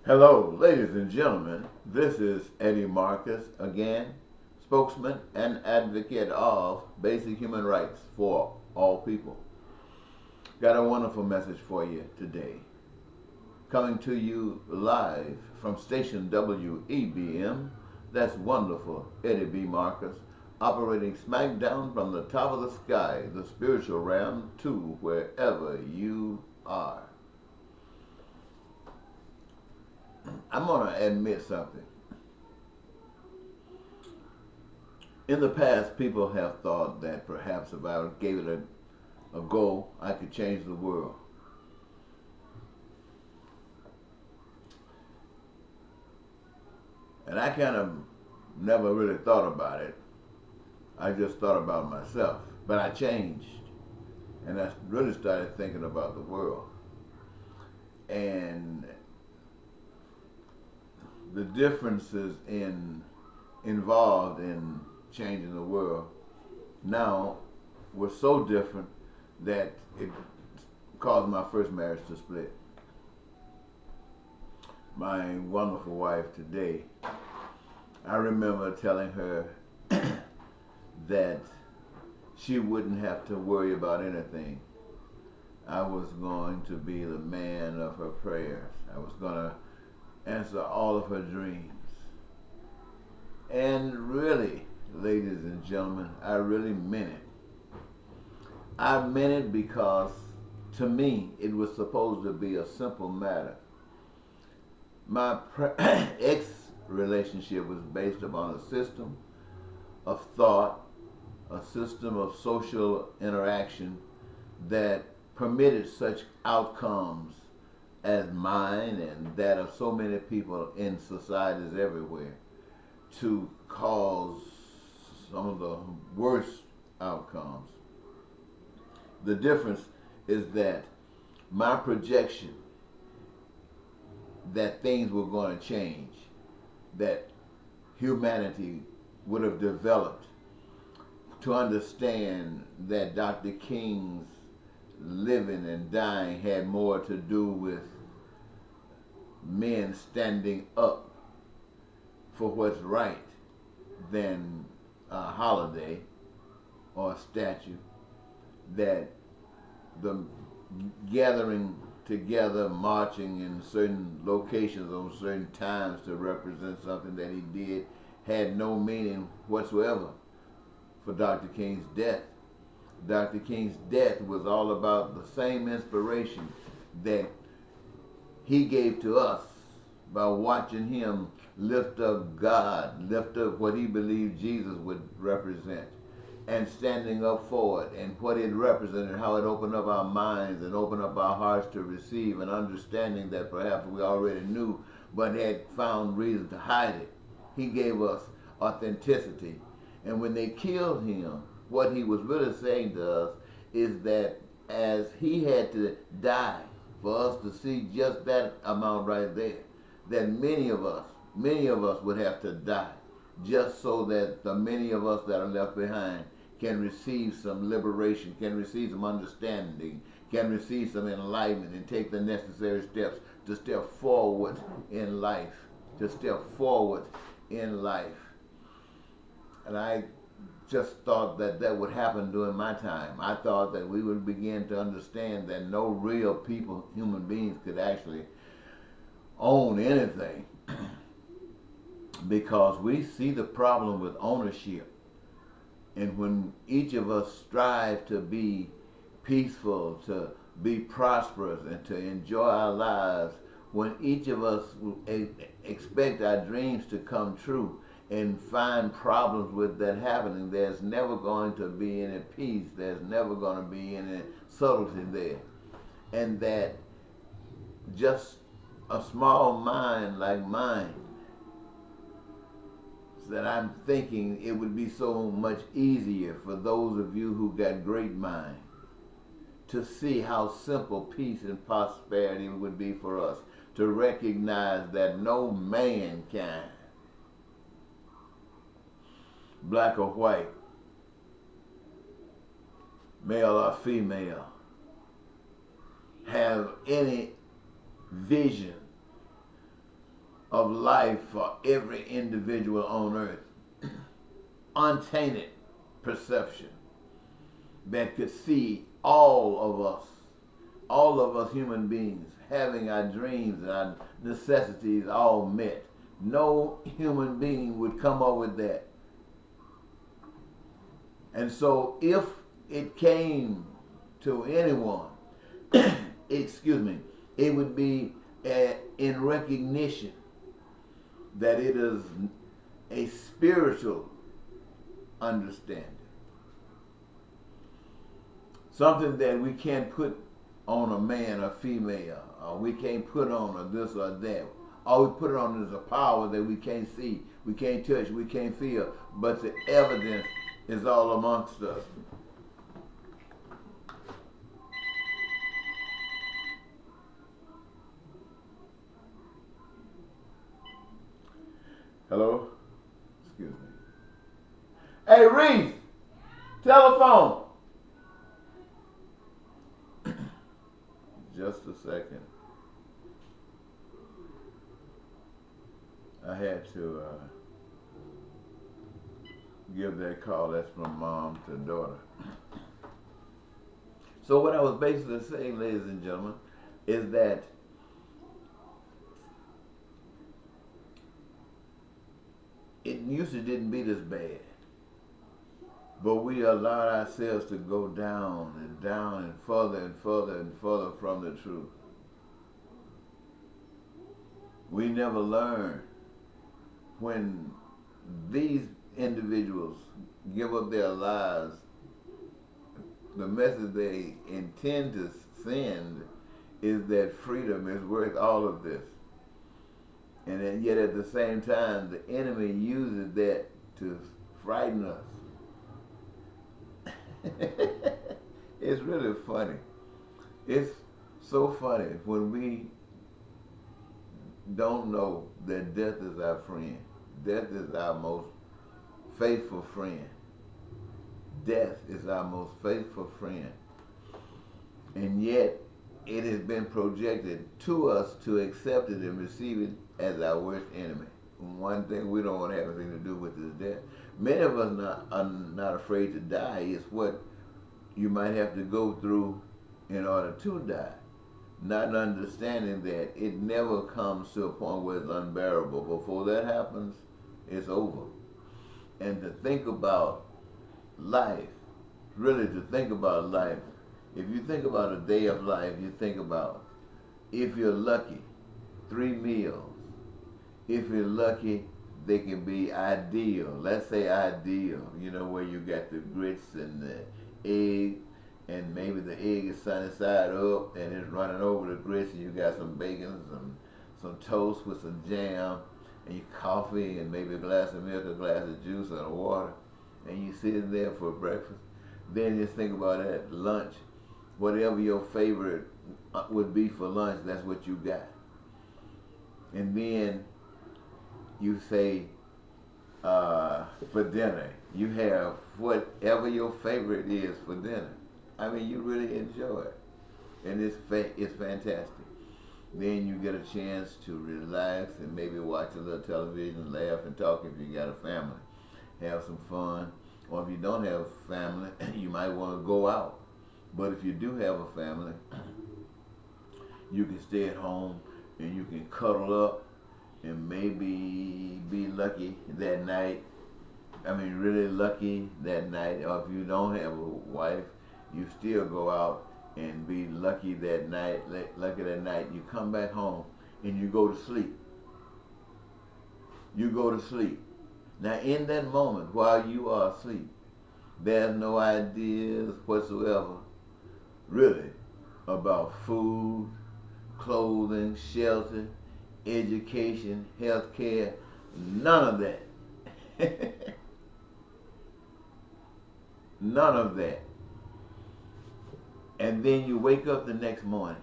Hello, ladies and gentlemen. This is Eddie Marcus again, spokesman and advocate of basic human rights for all people. Got a wonderful message for you today. Coming to you live from station WEBM. That's wonderful, Eddie B. Marcus, operating smack down from the top of the sky, the spiritual realm, to wherever you are. I'm going to admit something. In the past, people have thought that perhaps if I gave it a go, I could change the world. And I kind of never really thought about it. I just thought about myself. But I changed. And I really started thinking about the world. And the differences involved in changing the world now were so different that it caused my first marriage to split. My wonderful wife today, I remember telling her that she wouldn't have to worry about anything. I was going to be the man of her prayers. I was going to answer all of her dreams. And really, ladies and gentlemen, I really meant it. I meant it because, to me, it was supposed to be a simple matter. My ex relationship was based upon a system of thought, a system of social interaction that permitted such outcomes as mine and that of so many people in societies everywhere to cause some of the worst outcomes. The difference is that my projection that things were going to change, that humanity would have developed to understand that Dr. King's living and dying had more to do with men standing up for what's right than a holiday or a statue, that the gathering together, marching in certain locations on certain times to represent something that he did had no meaning whatsoever for Dr. King's death. Dr. King's death was all about the same inspiration that he gave to us by watching him lift up God, lift up what he believed Jesus would represent, and standing up for it and what it represented, how it opened up our minds and opened up our hearts to receive an understanding that perhaps we already knew but had found reason to hide it. He gave us authenticity. And when they killed him, what he was really saying to us is that as he had to die for us to see just that amount right there, that many of us would have to die just so that the many of us that are left behind can receive some liberation, can receive some understanding, can receive some enlightenment and take the necessary steps to step forward in life, to step forward in life. And I just thought that that would happen during my time. I thought that we would begin to understand that no real people, human beings, could actually own anything because we see the problem with ownership. And when each of us strive to be peaceful, to be prosperous, and to enjoy our lives, when each of us expect our dreams to come true and find problems with that happening, there's never going to be any peace. There's never going to be any subtlety there. And that just a small mind like mine, that I'm thinking it would be so much easier for those of you who got great mind to see how simple peace and prosperity would be for us, to recognize that no man can, black or white, male or female, have any vision of life for every individual on earth. Untainted perception that could see all of us human beings, having our dreams and our necessities all met. No human being would come up with that. And so if it came to anyone, excuse me, it would be in recognition that it is a spiritual understanding. Something that we can't put on a man or female, or we can't put on a this or that. All we put it on is a power that we can't see, we can't touch, we can't feel, but the evidence is all amongst us. Hello? Excuse me. Hey, Reese! Telephone! Just a second. I had to give that call. That's from mom to daughter. So what I was basically saying, ladies and gentlemen, is that it usually didn't be this bad. But we allowed ourselves to go down and further and further and further from the truth. We never learned when these individuals give up their lives, the message they intend to send is that freedom is worth all of this. And then yet at the same time, the enemy uses that to frighten us. It's really funny. It's so funny when we don't know that death is our friend. Death is our most faithful friend. Death is our most faithful friend. And yet it has been projected to us to accept it and receive it as our worst enemy. One thing we don't want to have anything to do with is death. Many of us are not afraid to die. It's what you might have to go through in order to die. Not understanding that it never comes to a point where it's unbearable. Before that happens, it's over. And to think about life, really to think about life, if you think about a day of life, you think about, if you're lucky, 3 meals. If you're lucky, they can be ideal. Let's say ideal, where you got the grits and the egg, and maybe the egg is sunny side up and it's running over the grits, and you got some bacon, some toast with some jam, and your coffee, and maybe a glass of milk, a glass of juice, or water, and you sit there for breakfast. Then just think about that lunch. Whatever your favorite would be for lunch, that's what you got. And then you say, for dinner, you have whatever your favorite is for dinner. I mean, you really enjoy it, and it's fantastic. Then you get a chance to relax and maybe watch a little television, laugh and talk if you got a family. Have some fun. Or if you don't have a family, you might want to go out. But if you do have a family, you can stay at home and you can cuddle up and maybe be lucky that night. I mean, really lucky that night. Or if you don't have a wife, you still go out and be lucky that night. Lucky that night. You come back home and you go to sleep. You go to sleep. Now, in that moment, while you are asleep, there's no ideas whatsoever, really, about food, clothing, shelter, education, health care, none of that. None of that. And then you wake up the next morning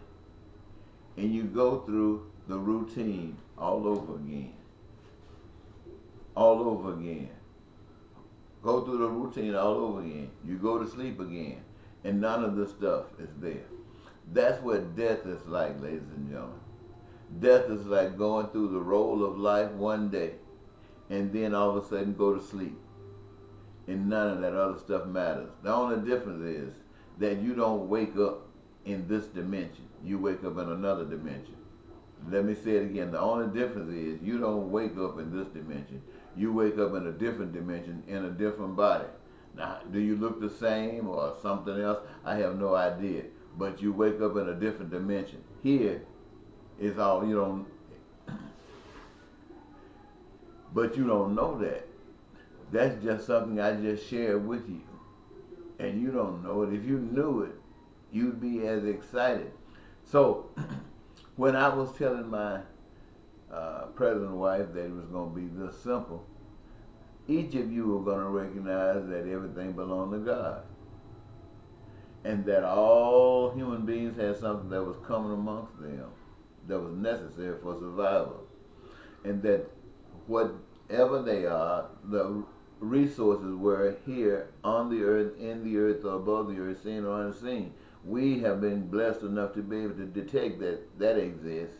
and you go through the routine all over again. All over again. Go through the routine all over again. You go to sleep again, and none of the stuff is there. That's what death is like, ladies and gentlemen. Death is like going through the roll of life one day and then all of a sudden go to sleep. And none of that other stuff matters. The only difference is that you don't wake up in this dimension. You wake up in another dimension. Let me say it again. The only difference is you don't wake up in this dimension. You wake up in a different dimension in a different body. Now, do you look the same or something else? I have no idea. But you wake up in a different dimension. Here is all you don't. But you don't know that. That's just something I just shared with you. And you don't know it. If you knew it, you'd be as excited. So, when I was telling my present wife that it was going to be this simple, each of you are going to recognize that everything belonged to God. And that all human beings had something that was coming amongst them that was necessary for survival. And that whatever they are, the resources were here on the earth, in the earth, or above the earth, seen or unseen. We have been blessed enough to be able to detect that exists.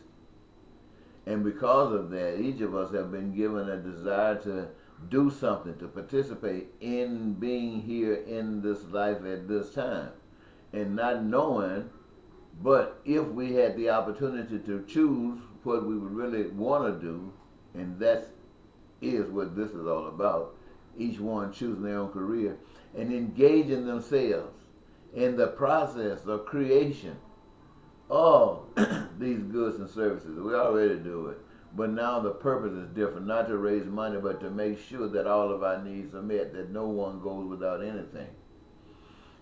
And because of that, each of us have been given a desire to do something, to participate in being here in this life at this time. And not knowing, but if we had the opportunity to choose what we would really want to do, and that is what this is all about, each one choosing their own career and engaging themselves in the process of creation of these goods and services. We already do it, but now the purpose is different, not to raise money, but to make sure that all of our needs are met, that no one goes without anything.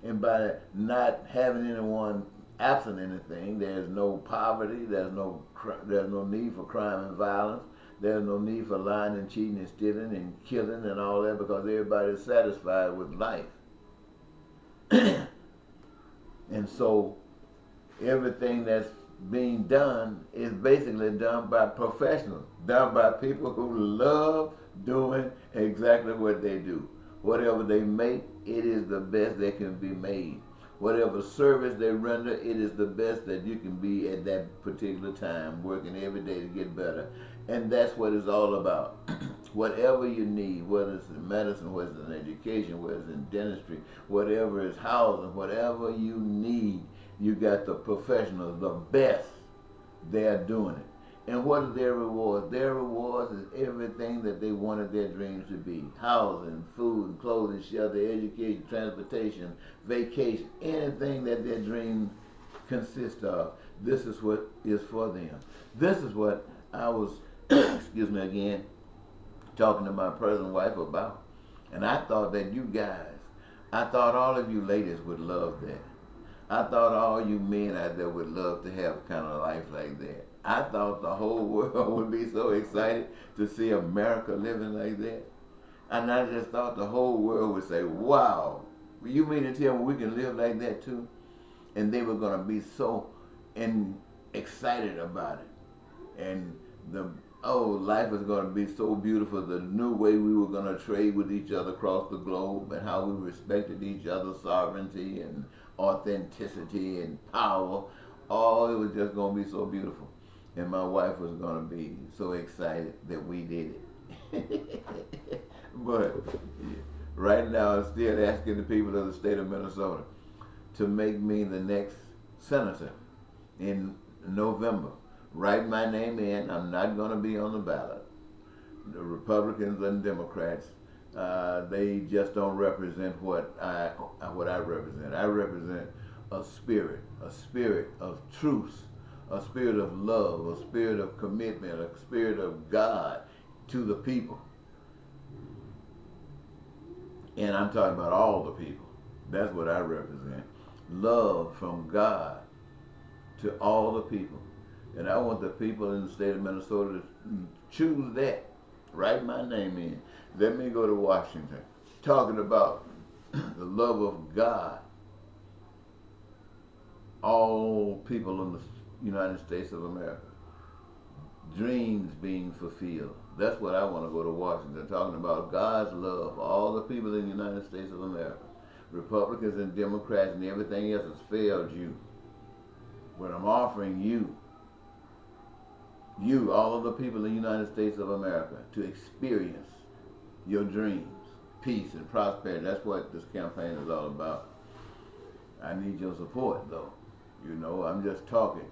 And by not having anyone absent anything, there's no poverty, there's no need for crime and violence, there's no need for lying and cheating and stealing and killing and all that, because everybody's satisfied with life. And so everything that's being done is basically done by professionals, done by people who love doing exactly what they do. Whatever they make, it is the best that can be made. Whatever service they render, it is the best that you can be at that particular time, working every day to get better. And that's what it's all about. Whatever you need, whether it's in medicine, whether it's in education, whether it's in dentistry, whatever is housing, whatever you need, you got the professionals, the best. They are doing it. And what are their rewards? Their rewards is everything that they wanted their dreams to be. Housing, food, clothing, shelter, education, transportation, vacation, anything that their dreams consist of. This is what is for them. This is what I was, excuse me again, talking to my present wife about. And I thought that you guys, I thought all of you ladies would love that. I thought all you men out there would love to have kind of life like that. I thought the whole world would be so excited to see America living like that. And I just thought the whole world would say, wow, you mean to tell me we can live like that too? And they were going to be so excited about it. And life is going to be so beautiful. The new way we were going to trade with each other across the globe, and how we respected each other's sovereignty and authenticity and power. Oh, it was just going to be so beautiful. And my wife was going to be so excited that we did it. But right now I'm still asking the people of the state of Minnesota to make me the next senator in November. Write my name in. I'm not going to be on the ballot. The Republicans and Democrats, they just don't represent what I represent. I represent a spirit of truth, a spirit of love, a spirit of commitment, a spirit of God to the people. And I'm talking about all the people. That's what I represent. Love from God to all the people. And I want the people in the state of Minnesota to choose that. Write my name in. Let me go to Washington. Talking about the love of God. All people in the United States of America. Dreams being fulfilled. That's what I want to go to Washington. Talking about God's love for all the people in the United States of America. Republicans and Democrats and everything else has failed you. But I'm offering you you, all of the people in the United States of America, to experience your dreams, peace and prosperity. That's what this campaign is all about. I need your support, though. You know, I'm just talking.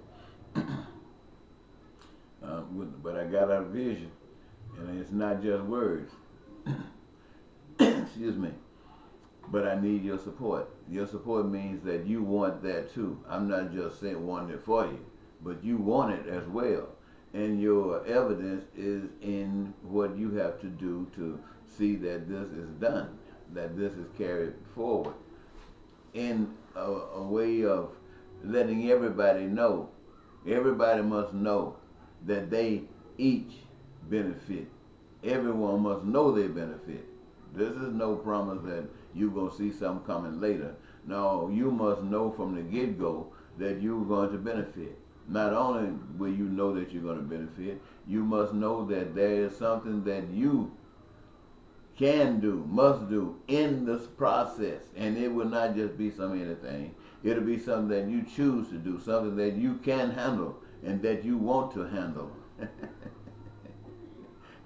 But I got a vision, and it's not just words. Excuse me. But I need your support. Your support means that you want that too. I'm not just saying wanting it for you, but you want it as well. And your evidence is in what you have to do to see that this is done, that this is carried forward in a way of letting everybody know. Everybody must know that they each benefit. Everyone must know they benefit. This is no promise that you're going to see something coming later. No, you must know from the get-go that you're going to benefit. Not only will you know that you're going to benefit, you must know that there is something that you can do, must do in this process. And it will not just be some anything. It'll be something that you choose to do, something that you can handle and that you want to handle.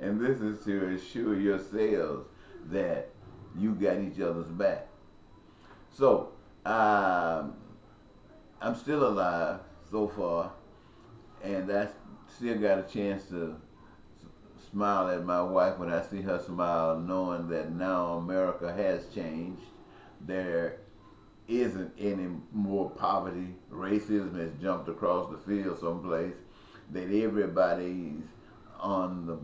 And this is to assure yourselves that you got each other's back. So, I'm still alive so far, and I still got a chance to smile at my wife when I see her smile, knowing that now America has changed. There isn't any more poverty. Racism has jumped across the field someplace. That everybody's on the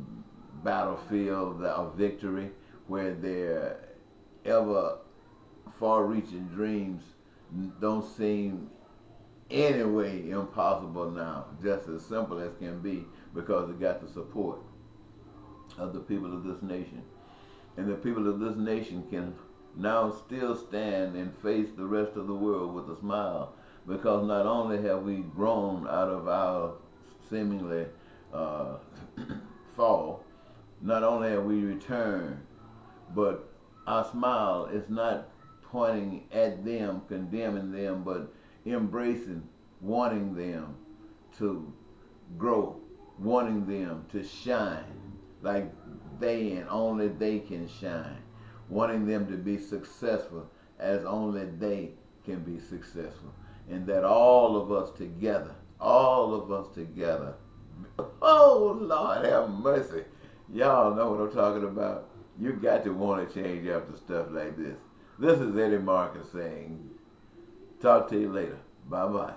battlefield of victory, where their ever far-reaching dreams don't seem any way impossible now. Just as simple as can be, because it got the support of the people of this nation. And the people of this nation can now still stand and face the rest of the world with a smile, because not only have we grown out of our seemingly fall, not only have we returned, but our smile is not pointing at them, condemning them, but embracing, wanting them to grow, wanting them to shine like they and only they can shine, wanting them to be successful as only they can be successful. And that all of us together, oh Lord have mercy, y'all know what I'm talking about. You got to want to change after stuff like this. This is Eddie Marcus saying, talk to you later. Bye-bye.